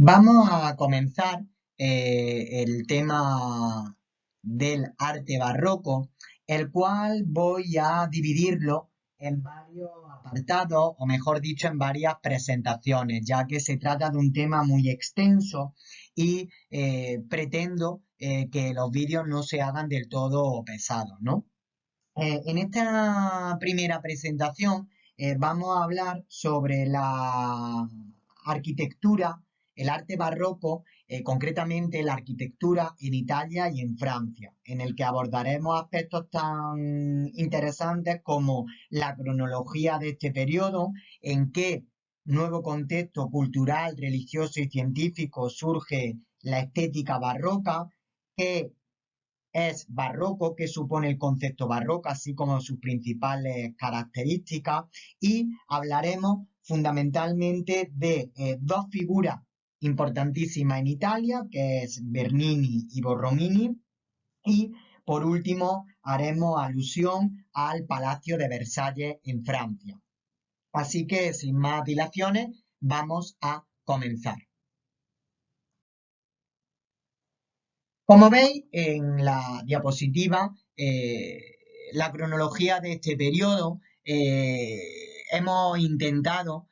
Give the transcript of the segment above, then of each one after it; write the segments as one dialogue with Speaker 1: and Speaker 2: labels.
Speaker 1: Vamos a comenzar el tema del arte barroco, el cual voy a dividirlo en varios apartados, o mejor dicho, en varias presentaciones, ya que se trata de un tema muy extenso y pretendo que los vídeos no se hagan del todo pesados, ¿no? En esta primera presentación vamos a hablar sobre la arquitectura, el arte barroco, concretamente la arquitectura en Italia y en Francia, en el que abordaremos aspectos tan interesantes como la cronología de este periodo, en qué nuevo contexto cultural, religioso y científico surge la estética barroca, qué es barroco, qué supone el concepto barroco, así como sus principales características, y hablaremos fundamentalmente de dos figuras importantísimas en Italia, que es Bernini y Borromini, y por último haremos alusión al Palacio de Versalles en Francia. Así que sin más dilaciones, vamos a comenzar. Como veis en la diapositiva, la cronología de este periodo hemos intentado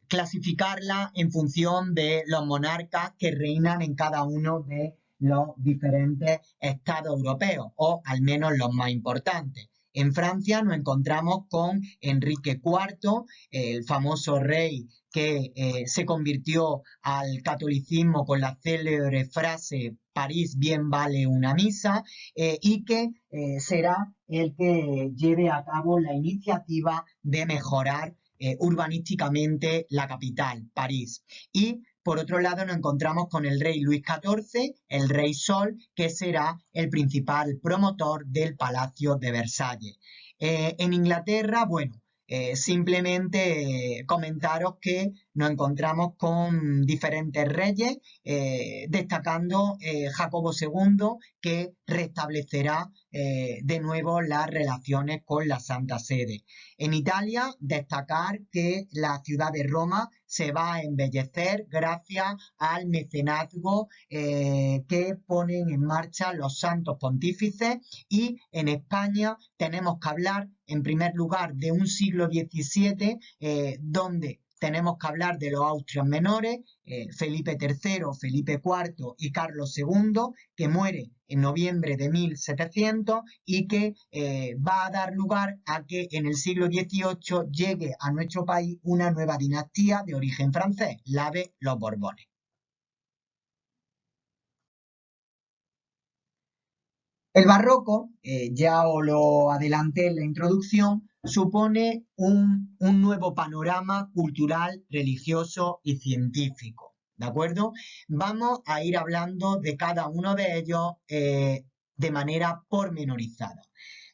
Speaker 1: clasificarla en función de los monarcas que reinan en cada uno de los diferentes estados europeos, o al menos los más importantes. En Francia nos encontramos con Enrique IV, el famoso rey que se convirtió al catolicismo con la célebre frase París bien vale una misa, y que será el que lleve a cabo la iniciativa de mejorar urbanísticamente la capital, París. Y por otro lado nos encontramos con el rey Luis XIV, el rey Sol, que será el principal promotor del Palacio de Versalles. En Inglaterra, bueno, simplemente comentaros que nos encontramos con diferentes reyes, destacando Jacobo II, que restablecerá de nuevo las relaciones con la Santa Sede. En Italia, destacar que la ciudad de Roma se va a embellecer gracias al mecenazgo que ponen en marcha los santos pontífices, y en España tenemos que hablar en primer lugar de un siglo XVII donde tenemos que hablar de los Austrias menores, Felipe III, Felipe IV y Carlos II, que muere en noviembre de 1700 y que va a dar lugar a que en el siglo XVIII llegue a nuestro país una nueva dinastía de origen francés, la de los Borbones. El barroco, ya os lo adelanté en la introducción, supone un nuevo panorama cultural, religioso y científico. ¿De acuerdo? Vamos a ir hablando de cada uno de ellos de manera pormenorizada.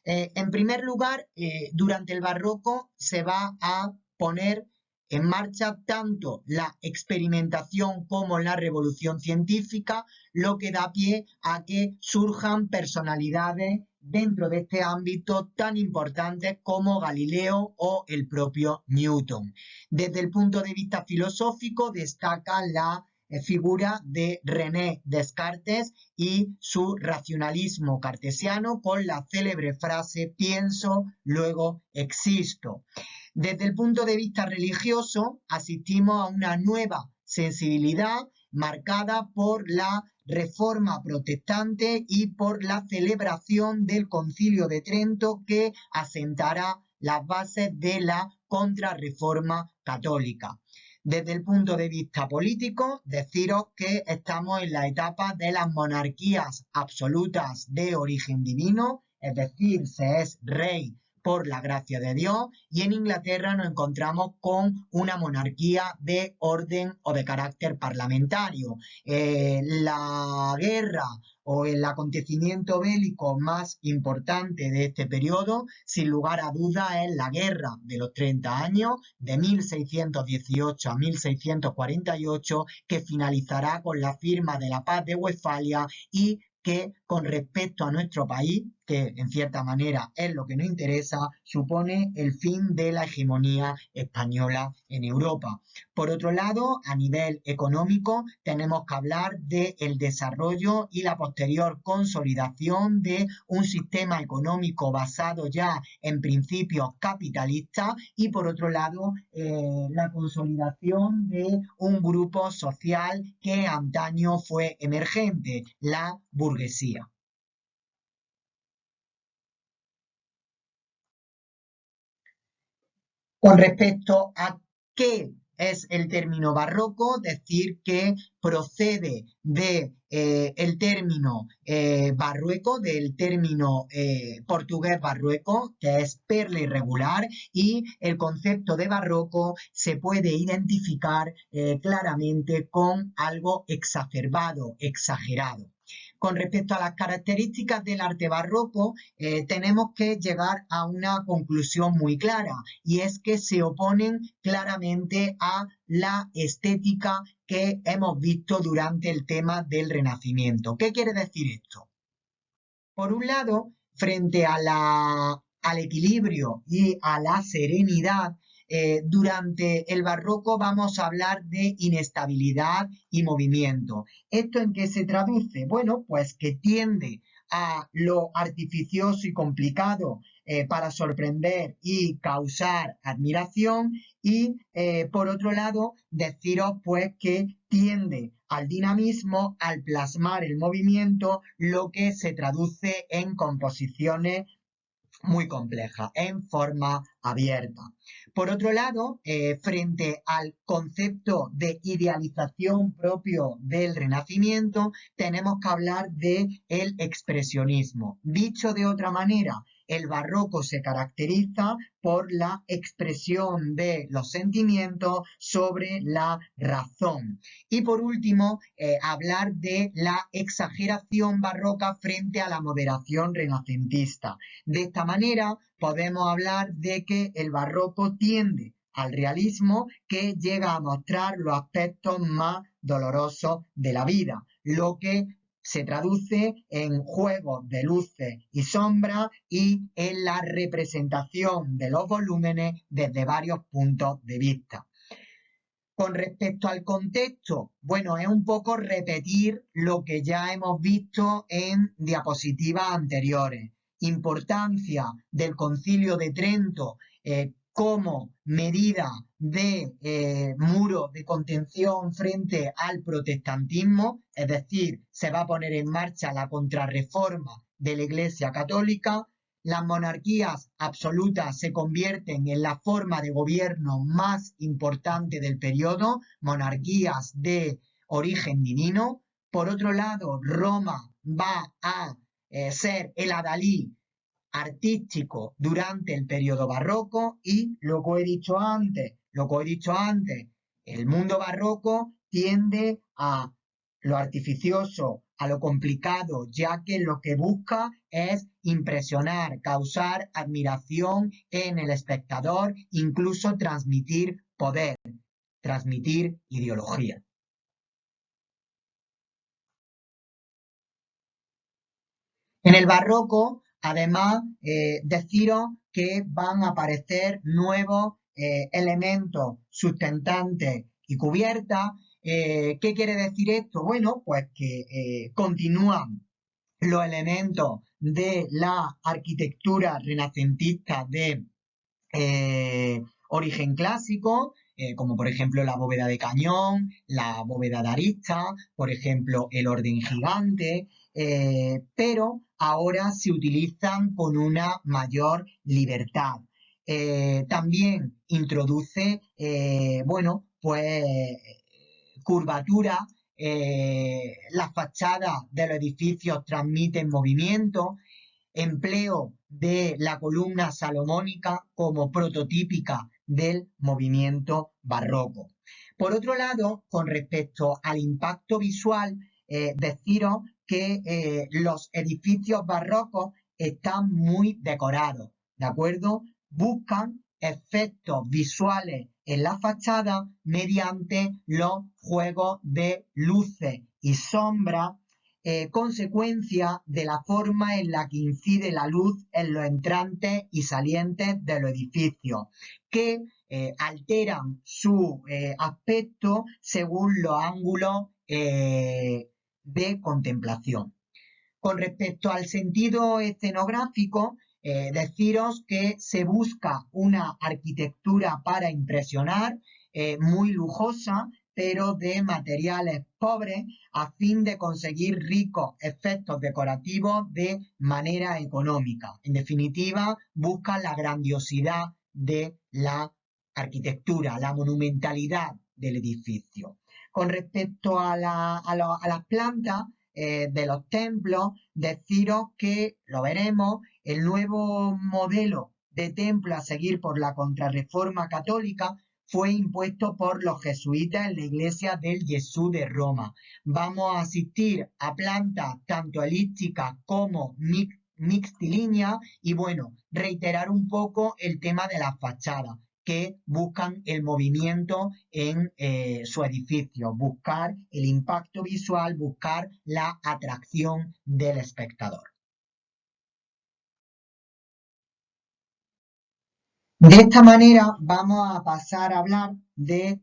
Speaker 1: En primer lugar, durante el barroco se va a poner en marcha tanto la experimentación como la revolución científica, lo que da pie a que surjan personalidades dentro de este ámbito tan importantes como Galileo o el propio Newton. Desde el punto de vista filosófico destaca la figura de René Descartes y su racionalismo cartesiano con la célebre frase pienso, luego existo. Desde el punto de vista religioso, asistimos a una nueva sensibilidad marcada por la reforma protestante y por la celebración del Concilio de Trento, que asentará las bases de la contrarreforma católica. Desde el punto de vista político, deciros que estamos en la etapa de las monarquías absolutas de origen divino, es decir, se es rey por la gracia de Dios, y en Inglaterra nos encontramos con una monarquía de orden o de carácter parlamentario. La guerra o el acontecimiento bélico más importante de este periodo, sin lugar a dudas, es la Guerra de los 30 años, de 1618 a 1648, que finalizará con la firma de la Paz de Westfalia y que con respecto a nuestro país, que en cierta manera es lo que nos interesa, supone el fin de la hegemonía española en Europa. Por otro lado, a nivel económico, tenemos que hablar del desarrollo y la posterior consolidación de un sistema económico basado ya en principios capitalistas y, por otro lado, la consolidación de un grupo social que antaño fue emergente, la burguesía. Con respecto a qué es el término barroco, decir que procede de el término barrueco, del término portugués barrueco, que es perla irregular, y el concepto de barroco se puede identificar claramente con algo exacerbado, exagerado. Con respecto a las características del arte barroco, tenemos que llegar a una conclusión muy clara, y es que se oponen claramente a la estética que hemos visto durante el tema del Renacimiento. ¿Qué quiere decir esto? Por un lado, frente a al equilibrio y a la serenidad, durante el barroco vamos a hablar de inestabilidad y movimiento. ¿Esto en qué se traduce? Bueno, pues que tiende a lo artificioso y complicado para sorprender y causar admiración y por otro lado deciros pues que tiende al dinamismo, al plasmar el movimiento, lo que se traduce en composiciones muy compleja, en forma abierta. Por otro lado, frente al concepto de idealización propio del Renacimiento, tenemos que hablar de el expresionismo. Dicho de otra manera, el barroco se caracteriza por la expresión de los sentimientos sobre la razón. Y por último, hablar de la exageración barroca frente a la moderación renacentista. De esta manera, podemos hablar de que el barroco tiende al realismo que llega a mostrar los aspectos más dolorosos de la vida, lo que se traduce en juegos de luces y sombras y en la representación de los volúmenes desde varios puntos de vista. Con respecto al contexto, bueno, es un poco repetir lo que ya hemos visto en diapositivas anteriores. Importancia del Concilio de Trento como medida de muro de contención frente al protestantismo, es decir, se va a poner en marcha la contrarreforma de la Iglesia Católica. Las monarquías absolutas se convierten en la forma de gobierno más importante del periodo, monarquías de origen divino. Por otro lado, Roma va a ser el adalid artístico durante el periodo barroco y lo que he dicho antes, el mundo barroco tiende a lo artificioso, a lo complicado, ya que lo que busca es impresionar, causar admiración en el espectador, incluso transmitir poder, transmitir ideología. En el barroco, además, deciros que van a aparecer nuevos elementos sustentantes y cubiertas. ¿Qué quiere decir esto? Bueno, pues que continúan los elementos de la arquitectura renacentista de origen clásico, como por ejemplo la bóveda de cañón, la bóveda de arista, por ejemplo el orden gigante, pero ahora se utilizan con una mayor libertad. También introduce, bueno, pues curvatura, las fachadas de los edificios transmiten movimiento, empleo de la columna salomónica como prototípica del movimiento barroco. Por otro lado, con respecto al impacto visual, deciros que los edificios barrocos están muy decorados, ¿de acuerdo? Buscan efectos visuales en la fachada mediante los juegos de luces y sombras consecuencia de la forma en la que incide la luz en los entrantes y salientes de los edificios, que alteran su aspecto según los ángulos de contemplación. Con respecto al sentido escenográfico, deciros que se busca una arquitectura para impresionar, muy lujosa, pero de materiales pobres, a fin de conseguir ricos efectos decorativos de manera económica. En definitiva, busca la grandiosidad de la arquitectura, la monumentalidad del edificio. Con respecto a las plantas, de los templos, deciros que, lo veremos, el nuevo modelo de templo a seguir por la Contrarreforma Católica fue impuesto por los jesuitas en la iglesia del Jesús de Roma. Vamos a asistir a plantas tanto elípticas como mixtilíneas y bueno, reiterar un poco el tema de las fachadas que buscan el movimiento en su edificio, buscar el impacto visual, buscar la atracción del espectador. De esta manera vamos a pasar a hablar de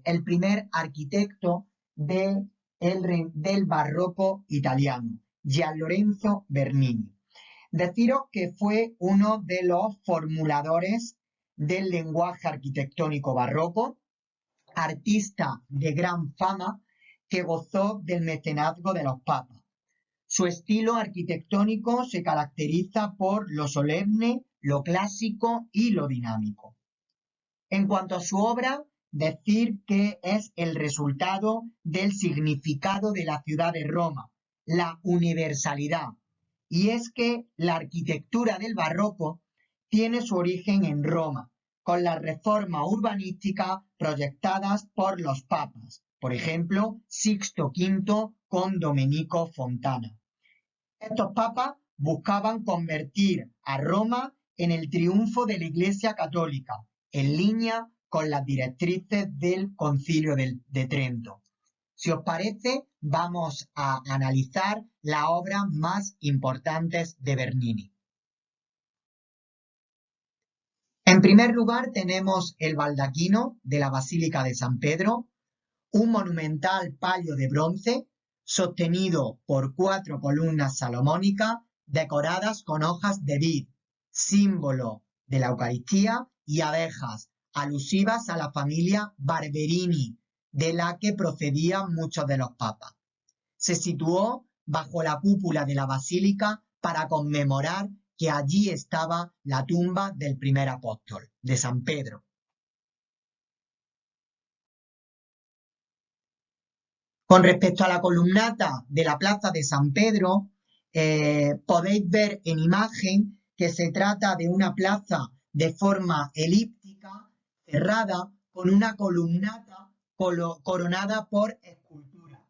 Speaker 1: el primer arquitecto del barroco italiano, Gian Lorenzo Bernini. Deciros que fue uno de los formuladores del lenguaje arquitectónico barroco, artista de gran fama que gozó del mecenazgo de los papas. Su estilo arquitectónico se caracteriza por lo solemne, lo clásico y lo dinámico. En cuanto a su obra, decir que es el resultado del significado de la ciudad de Roma, la universalidad. Y es que la arquitectura del barroco tiene su origen en Roma, con las reformas urbanísticas proyectadas por los papas, por ejemplo, Sixto V con Domenico Fontana. Estos papas buscaban convertir a Roma en el triunfo de la Iglesia Católica, en línea con las directrices del Concilio de Trento. Si os parece, vamos a analizar las obras más importantes de Bernini. En primer lugar, tenemos el baldaquino de la Basílica de San Pedro, un monumental palio de bronce sostenido por 4 columnas salomónicas decoradas con hojas de vid, símbolo de la Eucaristía, y abejas, alusivas a la familia Barberini, de la que procedían muchos de los papas. Se situó bajo la cúpula de la basílica para conmemorar que allí estaba la tumba del primer apóstol, de San Pedro. Con respecto a la columnata de la plaza de San Pedro, podéis ver en imagen que se trata de una plaza de forma elíptica, cerrada, con una columnata coronada por esculturas,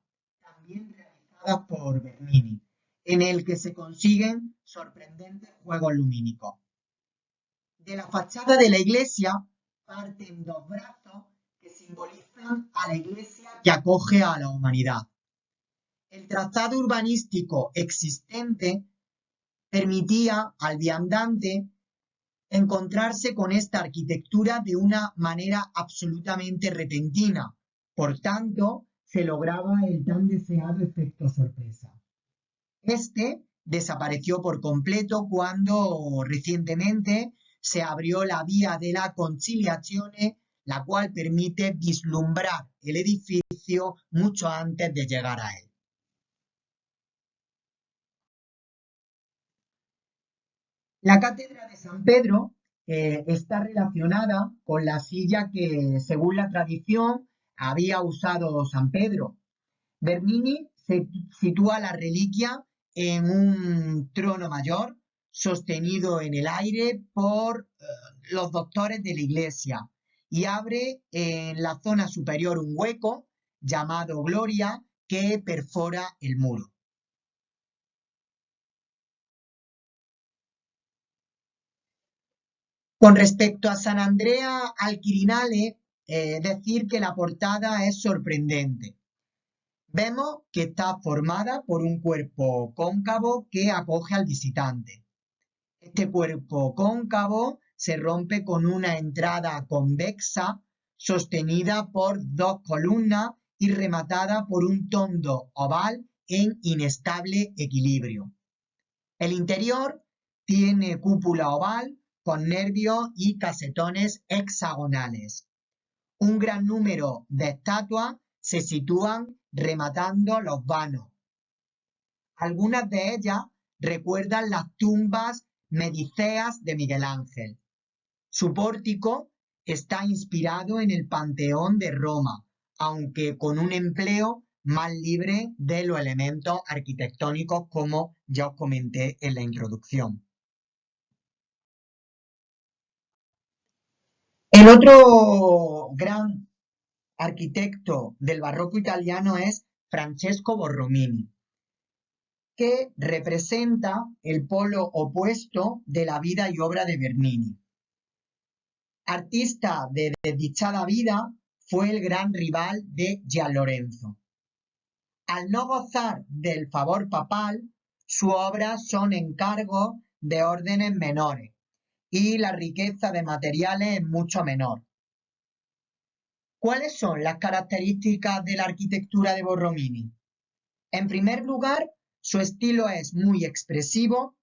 Speaker 1: también realizadas por Bernini, en el que se consiguen sorprendentes juegos lumínicos. De la fachada de la iglesia parten 2 brazos que simbolizan a la iglesia que acoge a la humanidad. El trazado urbanístico existente permitía al viandante encontrarse con esta arquitectura de una manera absolutamente repentina. Por tanto, se lograba el tan deseado efecto sorpresa. Este desapareció por completo cuando recientemente se abrió la vía de la Conciliazione, la cual permite vislumbrar el edificio mucho antes de llegar a él. La cátedra de San Pedro está relacionada con la silla que, según la tradición, había usado San Pedro. Bernini sitúa la reliquia en un trono mayor sostenido en el aire por los doctores de la iglesia y abre en la zona superior un hueco llamado Gloria que perfora el muro. Con respecto a San Andrea al Quirinale, decir que la portada es sorprendente. Vemos que está formada por un cuerpo cóncavo que acoge al visitante. Este cuerpo cóncavo se rompe con una entrada convexa sostenida por dos columnas y rematada por un tondo oval en inestable equilibrio. El interior tiene cúpula oval con nervios y casetones hexagonales. Un gran número de estatuas se sitúan rematando los vanos. Algunas de ellas recuerdan las tumbas mediceas de Miguel Ángel. Su pórtico está inspirado en el Panteón de Roma, aunque con un empleo más libre de los elementos arquitectónicos, como ya os comenté en la introducción. El otro gran arquitecto del barroco italiano es Francesco Borromini, que representa el polo opuesto de la vida y obra de Bernini. Artista de desdichada vida, fue el gran rival de Gianlorenzo. Al no gozar del favor papal, sus obras son encargos de órdenes menores y la riqueza de materiales es mucho menor. ¿Cuáles son las características de la arquitectura de Borromini? En primer lugar, su estilo es muy expresivo,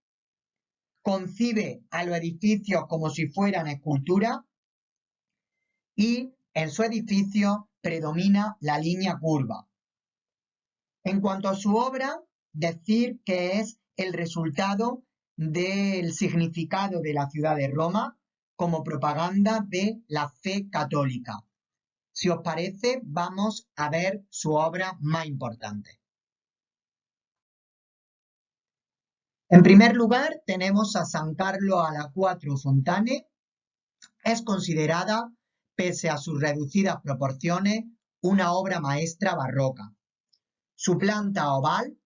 Speaker 1: concibe a los edificios como si fueran esculturas y en su edificio predomina la línea curva. En cuanto a su obra, decir que es el resultado del significado de la ciudad de Roma como propaganda de la fe católica. Si os parece, vamos a ver su obra más importante. En primer lugar, tenemos a San Carlo alla Quattro Fontane. Es considerada, pese a sus reducidas proporciones, una obra maestra barroca. Su planta oval,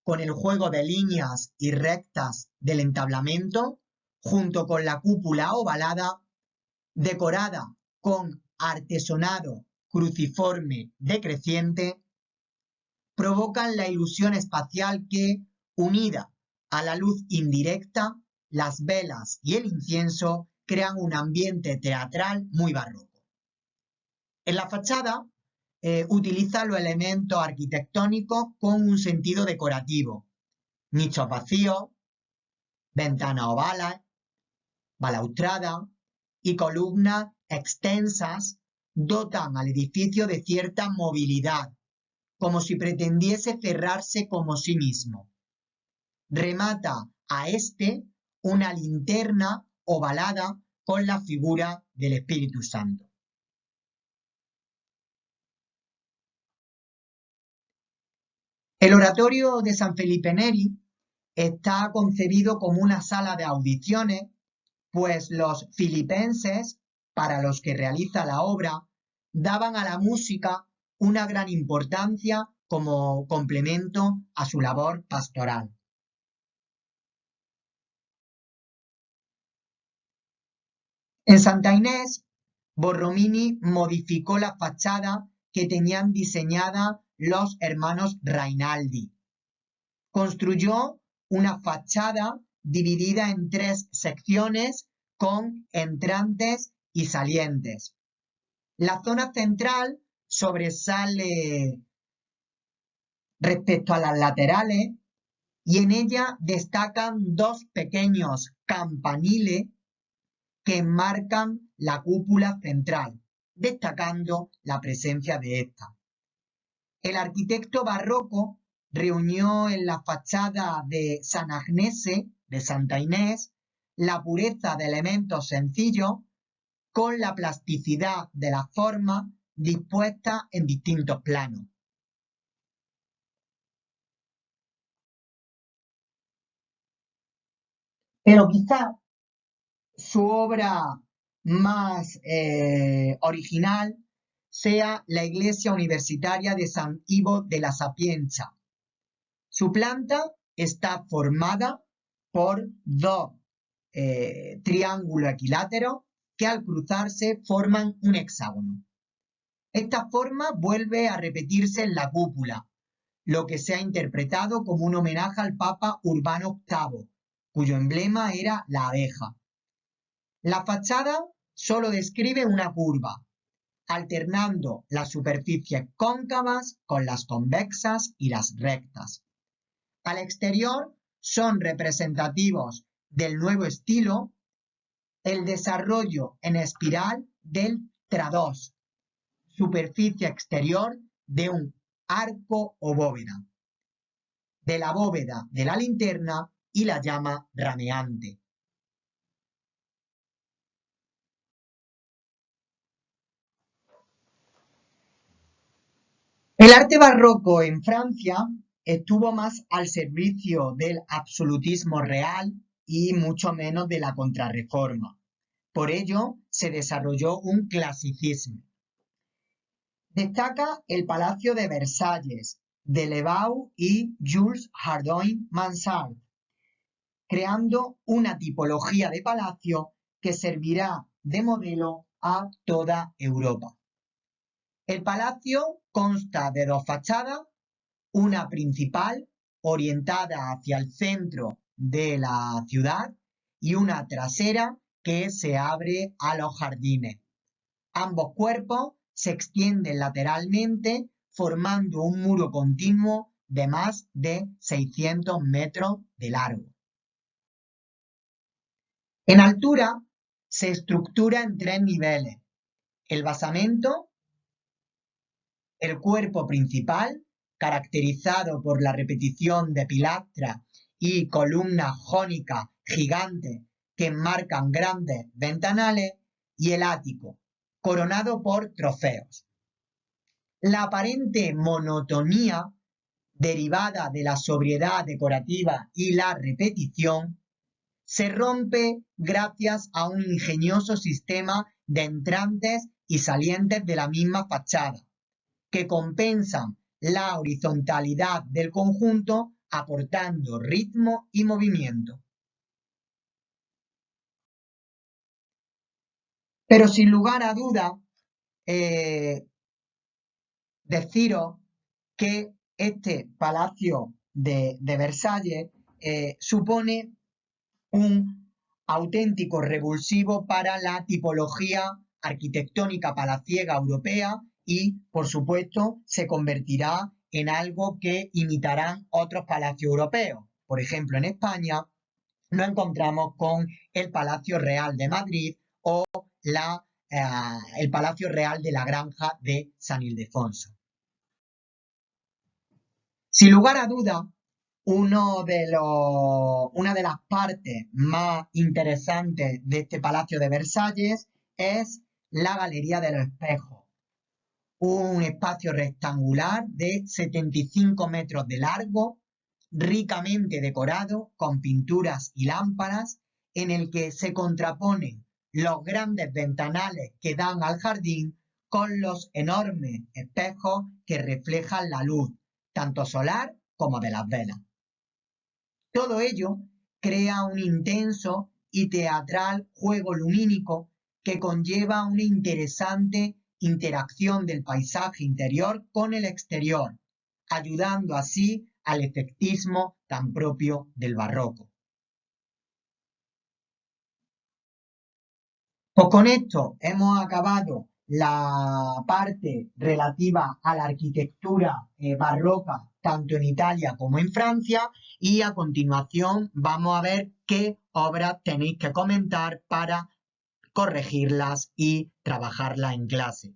Speaker 1: con el juego de líneas y rectas del entablamento, junto con la cúpula ovalada, decorada con artesonado cruciforme decreciente, provocan la ilusión espacial que, unida a la luz indirecta, las velas y el incienso, crean un ambiente teatral muy barroco. En la fachada utiliza los elementos arquitectónicos con un sentido decorativo: nichos vacíos, ventanas ovales, balaustradas y columnas extensas dotan al edificio de cierta movilidad, como si pretendiese cerrarse como sí mismo. Remata a este una linterna ovalada con la figura del Espíritu Santo. El oratorio de San Felipe Neri está concebido como una sala de audiciones, pues los filipenses, para los que realiza la obra, daban a la música una gran importancia como complemento a su labor pastoral. En Santa Inés, Borromini modificó la fachada que tenían diseñada los hermanos Rainaldi. Construyó una fachada dividida en 3 secciones con entrantes y salientes. La zona central sobresale respecto a las laterales y en ella destacan 2 pequeños campaniles que enmarcan la cúpula central, destacando la presencia de esta. El arquitecto barroco reunió en la fachada de San Agnese, de Santa Inés, la pureza de elementos sencillos con la plasticidad de las formas dispuestas en distintos planos. Pero quizá su obra más original sea la iglesia universitaria de San Ivo de la Sapienza. Su planta está formada por 2 triángulos equiláteros que al cruzarse forman un hexágono. Esta forma vuelve a repetirse en la cúpula, lo que se ha interpretado como un homenaje al Papa Urbano VIII, cuyo emblema era la abeja. La fachada solo describe una curva, alternando las superficies cóncavas con las convexas y las rectas. Al exterior son representativos del nuevo estilo el desarrollo en espiral del tradós, superficie exterior de un arco o bóveda, de la bóveda de la linterna y la llama rameante. El arte barroco en Francia estuvo más al servicio del absolutismo real y mucho menos de la contrarreforma. Por ello, se desarrolló un clasicismo. Destaca el Palacio de Versalles, de Levau y Jules Hardouin-Mansart, creando una tipología de palacio que servirá de modelo a toda Europa. El palacio consta de dos fachadas, una principal orientada hacia el centro de la ciudad y una trasera que se abre a los jardines. Ambos cuerpos se extienden lateralmente formando un muro continuo de más de 600 metros de largo. En altura se estructura en 3 niveles: el basamento, el cuerpo principal, caracterizado por la repetición de pilastras y columnas jónicas gigantes que enmarcan grandes ventanales, y el ático, coronado por trofeos. La aparente monotonía, derivada de la sobriedad decorativa y la repetición, se rompe gracias a un ingenioso sistema de entrantes y salientes de la misma fachada, que compensan la horizontalidad del conjunto aportando ritmo y movimiento. Pero sin lugar a duda, deciros que este Palacio de Versalles supone un auténtico revulsivo para la tipología arquitectónica palaciega europea y, por supuesto, se convertirá en algo que imitarán otros palacios europeos. Por ejemplo, en España nos encontramos con el Palacio Real de Madrid o el Palacio Real de la Granja de San Ildefonso. Sin lugar a duda, una de las partes más interesantes de este Palacio de Versalles es la Galería de los Espejos, un espacio rectangular de 75 metros de largo, ricamente decorado con pinturas y lámparas, en el que se contraponen los grandes ventanales que dan al jardín con los enormes espejos que reflejan la luz, tanto solar como de las velas. Todo ello crea un intenso y teatral juego lumínico que conlleva una interesante interacción del paisaje interior con el exterior, ayudando así al efectismo tan propio del barroco. Pues con esto hemos acabado la parte relativa a la arquitectura barroca tanto en Italia como en Francia, y a continuación vamos a ver qué obras tenéis que comentar para corregirlas y trabajarlas en clase.